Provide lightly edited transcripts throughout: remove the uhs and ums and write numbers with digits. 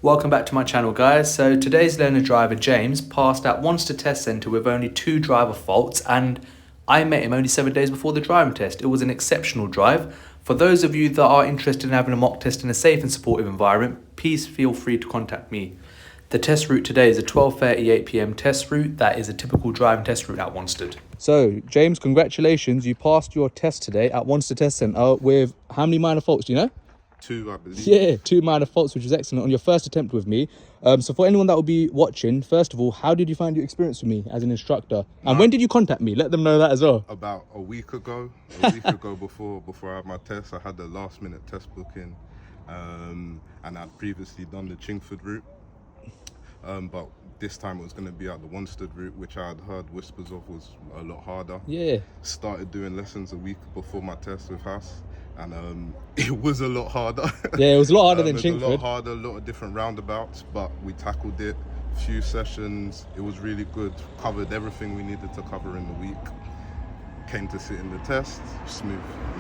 Welcome back to my channel, guys. So today's learner driver James passed at Wanstead Test Centre with only 2 driver faults, and I met him only 7 days before the driving test. It was an exceptional drive. For those of you that are interested in having a mock test in a safe and supportive environment, please feel free to contact me. The test route today is a 12:38 p.m. test route. That is a typical driving test route at Wanstead. So, James, congratulations. You passed your test today at Wanstead Test Centre with how many minor faults, do you know? 2, I believe. Yeah, 2 minor faults, which was excellent on your first attempt with me. So for anyone that will be watching, first of all, how did you find your experience with me as an instructor? And when did you contact me? Let them know that as well. About a week ago. Before I had my test, I had the last minute test booking, and I'd previously done the Chingford route. But this time it was going to be at the Wanstead route, which I had heard whispers of was a lot harder. Yeah. Started doing lessons a week before my test with House, and it was a lot harder. Yeah, it was a lot harder than Chingford. A lot harder, a lot of different roundabouts, but we tackled it. Few sessions, it was really good. Covered everything we needed to cover in the week. Came to sit in the test, smooth.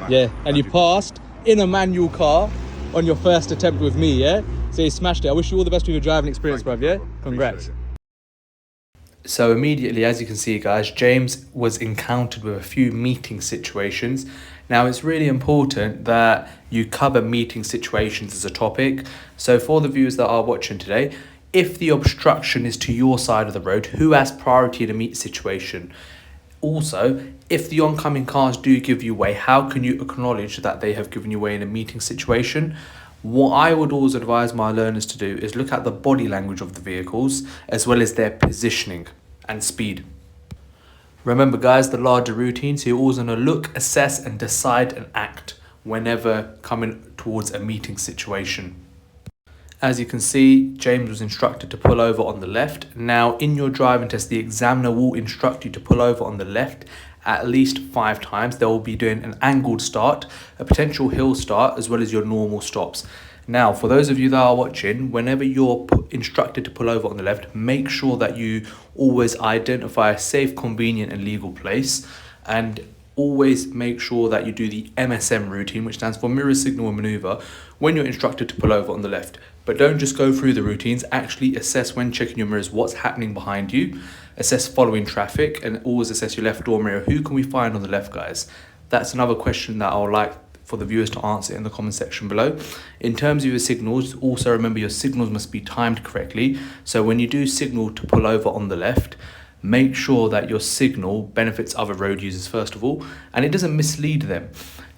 Yeah, and you passed in a manual car on your first attempt with me, yeah? So you smashed it. I wish you all the best with your driving experience, bruv, yeah? Congrats. So immediately, as you can see, guys, James was encountered with a few meeting situations. Now, it's really important that you cover meeting situations as a topic. So for the viewers that are watching today, if the obstruction is to your side of the road, who has priority in a meet situation? Also, if the oncoming cars do give you way, how can you acknowledge that they have given you way in a meeting situation? What I would always advise my learners to do is look at the body language of the vehicles as well as their positioning and speed. Remember, guys, the larger routines, you're always going to look, assess and decide and act whenever coming towards a meeting situation. As you can see, James was instructed to pull over on the left. Now, in your driving test, the examiner will instruct you to pull over on the left at least 5 times. They will be doing an angled start, a potential hill start, as well as your normal stops. Now, for those of you that are watching, whenever you're instructed to pull over on the left, make sure that you always identify a safe, convenient and legal place, and always make sure that you do the MSM routine, which stands for mirror signal maneuver, when you're instructed to pull over on the left. But don't just go through the routines, actually assess when checking your mirrors what's happening behind you, assess following traffic, and always assess your left door mirror. Who can we find on the left, guys? That's another question that I would like for the viewers to answer in the comment section below. In terms of your signals, also remember your signals must be timed correctly. So when you do signal to pull over on the left, make sure that your signal benefits other road users first of all, and it doesn't mislead them.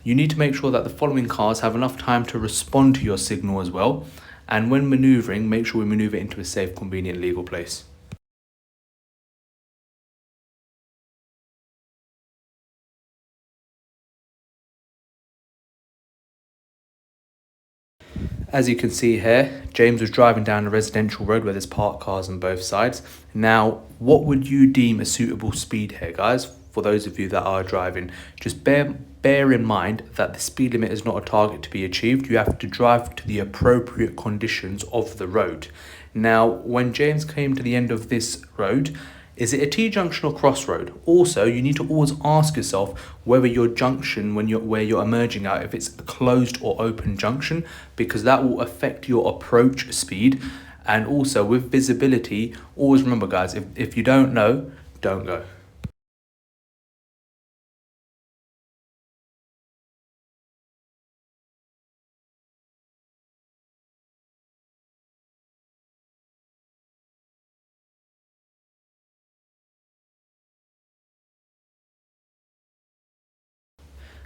You need to make sure that the following cars have enough time to respond to your signal as well. And when maneuvering, make sure we maneuver into a safe, convenient, legal place. As you can see here, James was driving down a residential road where there's parked cars on both sides. Now, what would you deem a suitable speed here, guys? For those of you that are driving, just bear in mind that the speed limit is not a target to be achieved. You have to drive to the appropriate conditions of the road. Now, when James came to the end of this road, is it a T-junction or crossroad? Also, you need to always ask yourself whether your junction, where you're emerging out, if it's a closed or open junction, because that will affect your approach speed. And also with visibility, always remember, guys, if you don't know, don't go.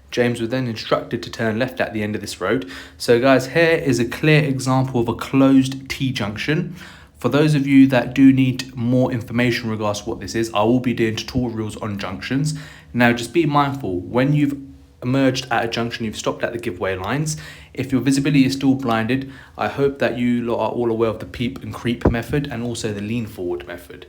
James was then instructed to turn left at the end of this road. So guys, here is a clear example of a closed T-junction. For those of you that do need more information in regards to what this is, I will be doing tutorials on junctions. Now just be mindful, when you've emerged at a junction, you've stopped at the giveaway lines. If your visibility is still blinded, I hope that you lot are all aware of the peep and creep method and also the lean forward method.